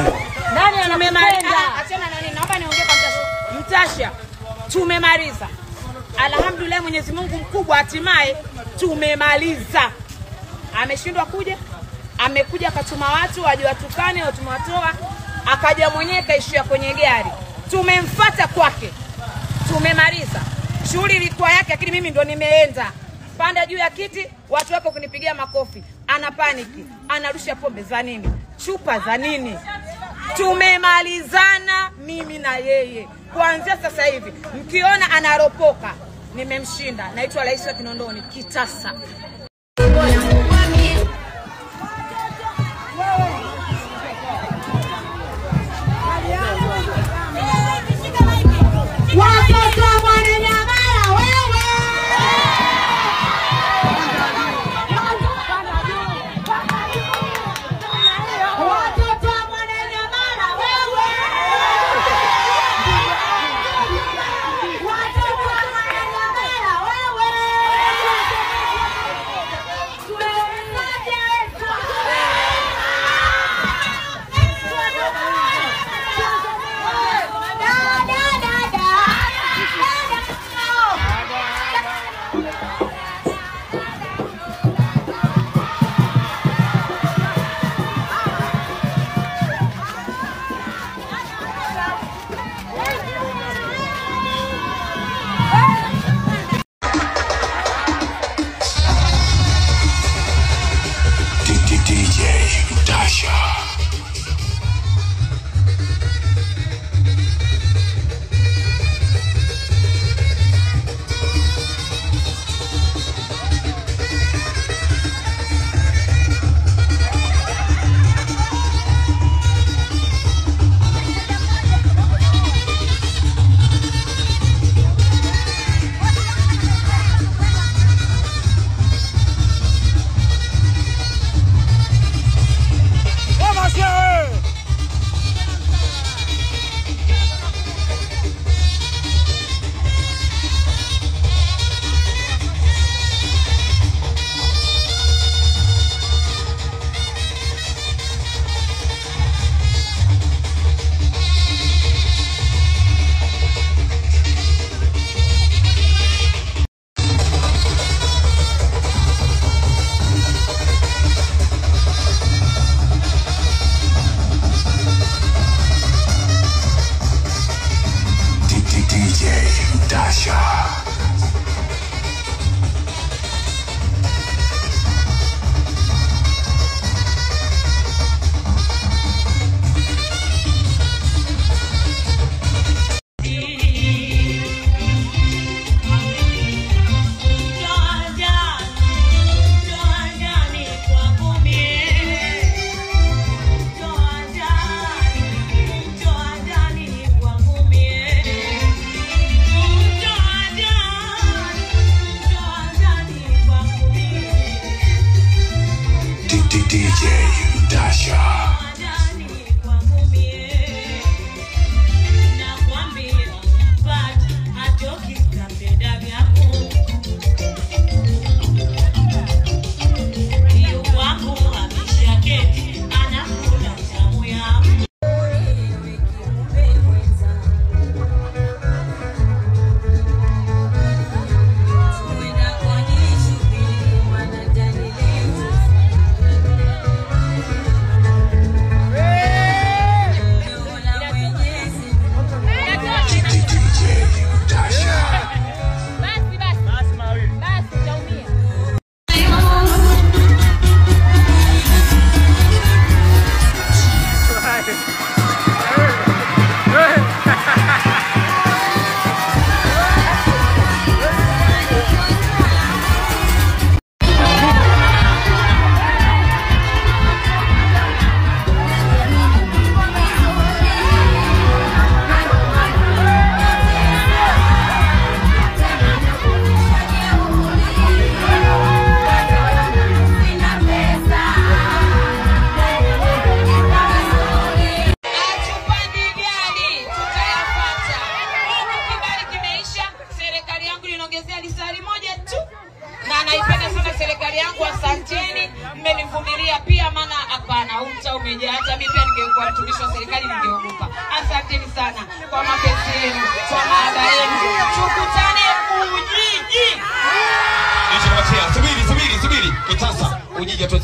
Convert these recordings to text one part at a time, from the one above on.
Nani anamemaliza? Achana na nini? Naomba niongee kwa Mtasha. Tumemaliza. Alhamdulillah, Mwenyezi Mungu mkubwa, hatimaye tumemaliza. Ameshindwa kuja, amekuja akatuma watu waje watukane, tumewatoa, akaja mwenyewe kaishia kwenye gari. Tumemfuata kwake. Tumemaliza. Shughuli ilikuwa yake, lakini mimi ndo nimeenda. Panda juu ya kiti, watu wako kunipigia makofi. Ana paniki, anarusha pombe za nini? Chupa za nini? Tumemalizana mimi na yeye. Kuanzia sasa hivi mkiona anaropoka, nimemshinda. Naitwa Rais wa Kinondoni, Kitasa.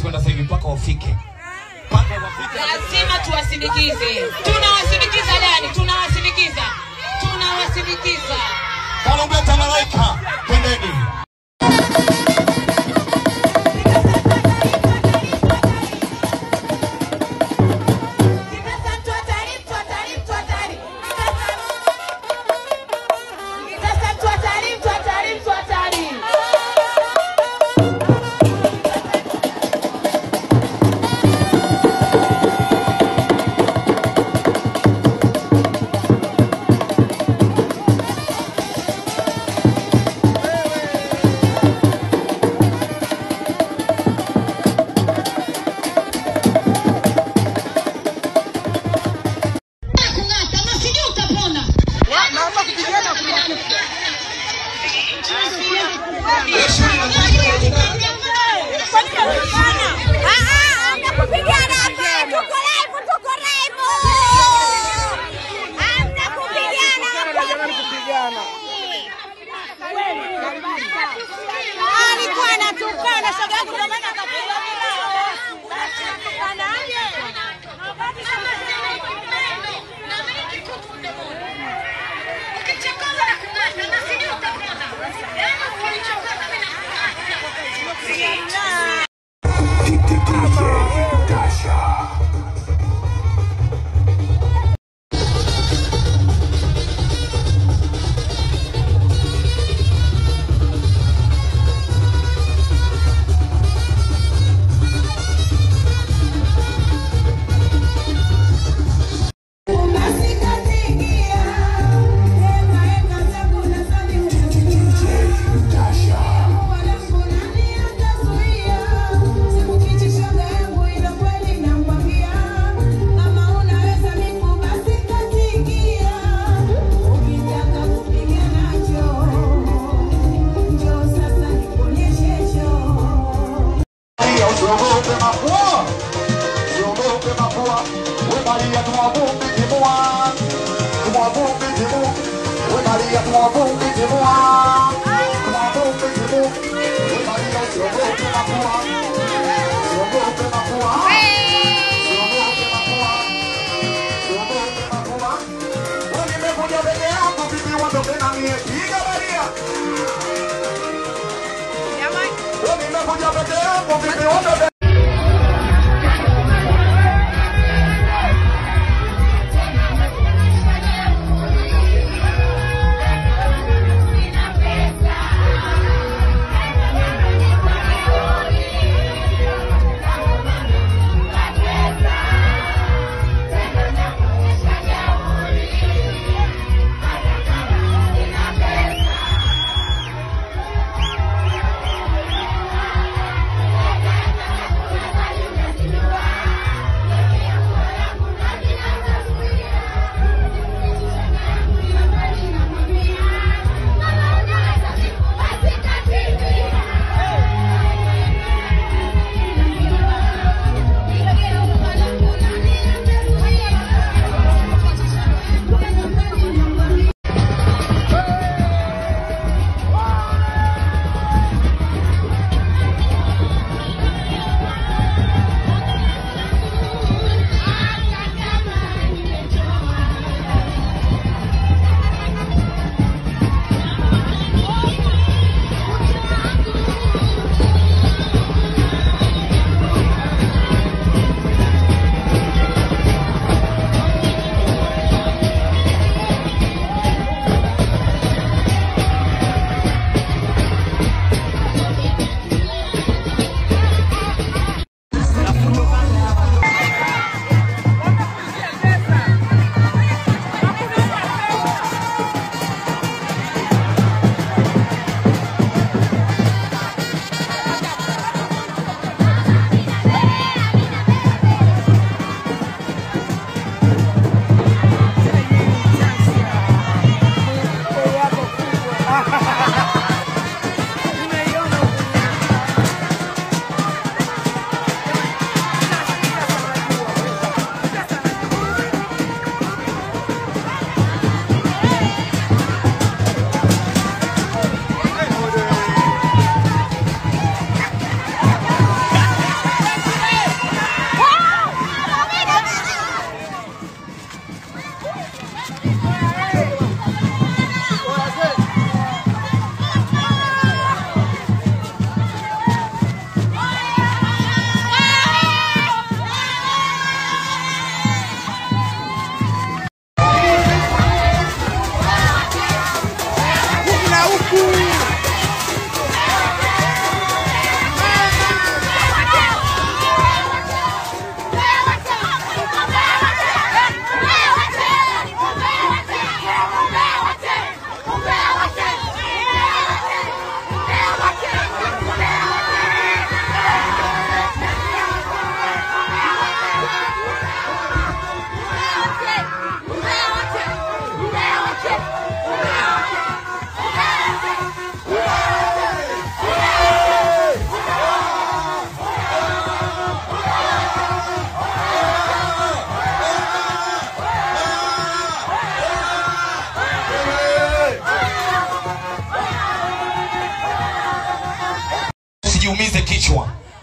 hatuwezi kwenda sasa hivi mpaka wafike. Lazima tuwasindikize. Tunawasindikiza ndani, tunawasindikiza. Tarumbeta malaika, twendeni.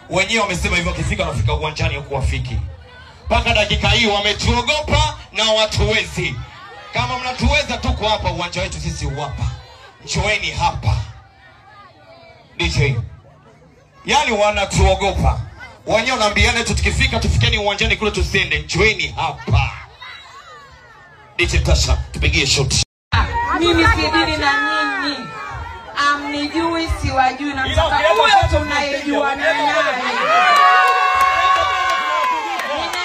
Wenyewe wamesema hivyo, kifika nafika uwanjani huko wafiki. Paka dakika hii wametuogopa na watuwezi. Kama mnatuweza tuko hapa, uwanja wetu sisi uwapa. Njoeni hapa. DJ. Yani wanatuogopa. Wenyewe wanaambiana tukifika tufikeni uwanjani kule tusende. Njoeni hapa. DJ Tasha, tupigie shot. Mimi sidiri na nyinyi. Amnijui siwajui na mtaka huyo tunayejua naye. Nina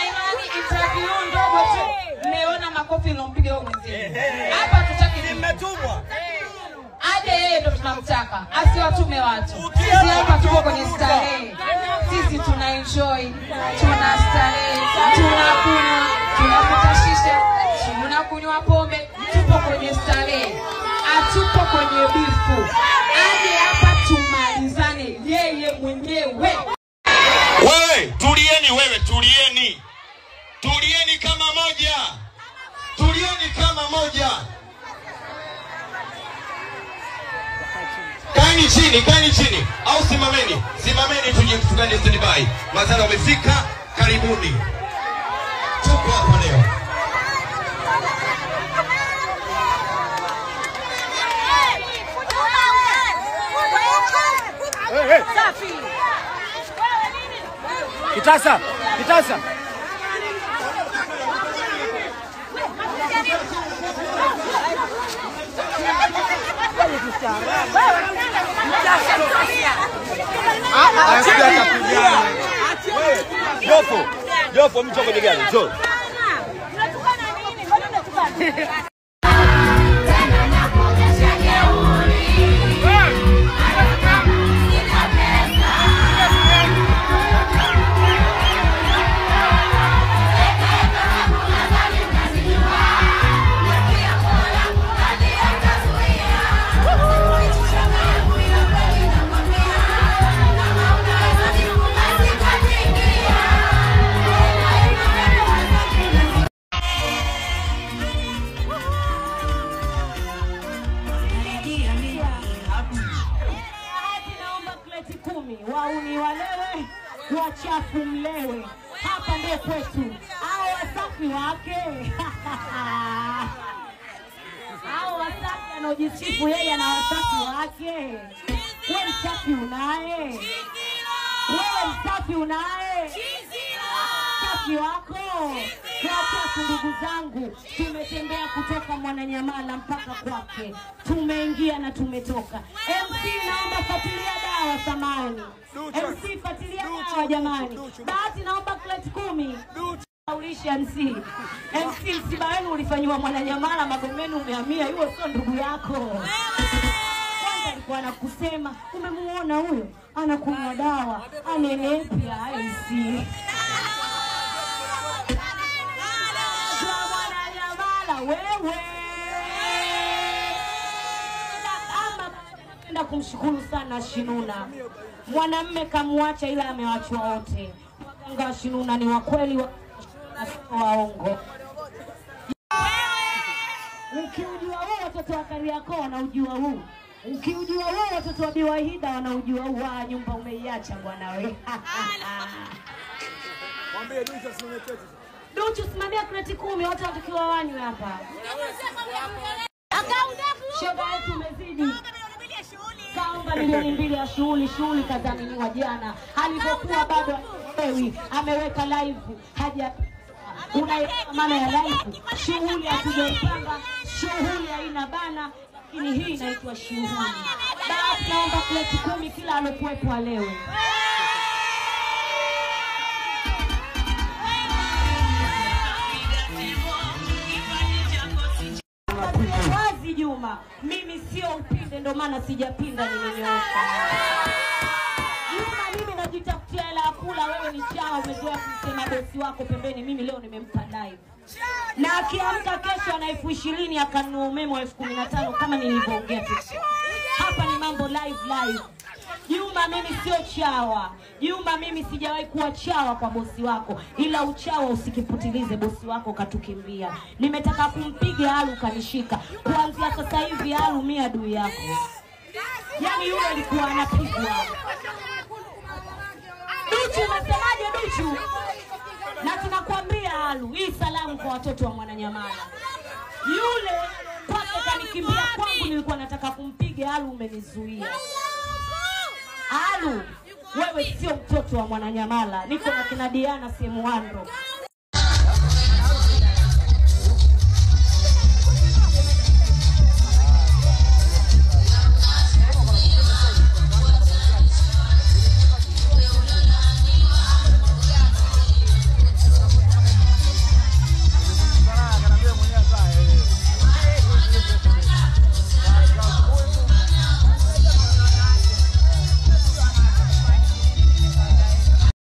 imani interview ndogo tu. Mmeona makofi nilompiga huyo mzee. Hapa tutaki nimetumwa. Aje yeye ndo tunamtaka. Asiwatume watu. Sisi hapa tuko kwenye starehe. Sisi tuna enjoy, tuna starehe, tunakunywa, tunavuta shisha, tunakunywa pombe, tupo kwenye starehe. Atupo kwenye bifu. Aje hapa tumalizane yeye mwenyewe. Wewe, tulieni wewe, tulieni. Tulieni kama moja. Tulieni kama moja. Kaini chini. Au simameni. Simameni tuje mtugane standby. Mazala wamefika, karibuni. Tuko hapa leo. Safi. Kitasa. Jopo mtu kwenye gari. Njoo. Wauni walewe, wachafu mlewe. Hapa ndio kwetu. Hao wasafi wake. Hao wasafi anojisifu yeye na wasafi wake. Wewe msafi unaye. Wewe msafi unaye. Safi wako. Kwa ndugu zangu, tumetembea kutoka Mwananyamala mpaka kwake. Tumeingia na tumetoka. MC naomba fuatilia dawa samani. MC fuatilia dawa jamani. Bahati naomba plate 10. Ulisha MC. MC msiba wenu ulifanywa Mwananyamala, Magomeni umehamia, hiyo sio ndugu yako. Kwanza alikuwa anakusema, umemuona huyo anakunywa dawa, anenepia MC. Wewe ama kumshukuru sana Shinuna. Mwanamume kamuacha ila amewachwa wote. Waganga Shinuna ni wa kweli waongo. Ukiujua wewe watoto wa Kariakoo wanaujua huu. Ukiujua wewe watoto wa Biwahida wanaujua huu. Nyumba umeiacha bwana wewe. Mwambie Duchu simamie keti. Duchu simamia kreti 10 watu watakiwa wanywe hapa. Shoga yetu umezidi. Kaomba milioni 2 ya shughuli kadhaminiwa jana. Alipokuwa bado wewe ameweka live haja una maana ya live. Shughuli hatujaipanga, shughuli haina bana, lakini hii inaitwa shughuli. Basi naomba kreti 10 kila alokuwepo leo. Wazi Juma, mimi sio upinde ndo maana sijapinda nimenyoosha. Juma mimi najitafutia hela ya kula, wewe ni chao umezoea kusema bosi wako pembeni, mimi leo nimempa live. Na akiamka kesho ana 20,000 akanunua umeme wa 15,000 kama nilivyoongea tu. Hapa ni mambo live. Juma mimi sio chawa. Juma mimi sijawahi kuwa chawa kwa bosi wako. Ila uchawa usikiputilize bosi wako katukimbia. Nimetaka kumpiga Alu kanishika. Kuanzia sasa hivi Alu mimi adui yako. Yaani yule alikuwa anapigwa. Duchu, unasemaje Duchu? Na tunakuambia Alu, hii salamu kwa watoto wa Mwananyamala. Yule kwake kanikimbia kwangu, nilikuwa nataka kumpiga Alu, umenizuia. Alu, wewe sio mtoto wa Mwananyamala. Niko na kina Diana Semwando.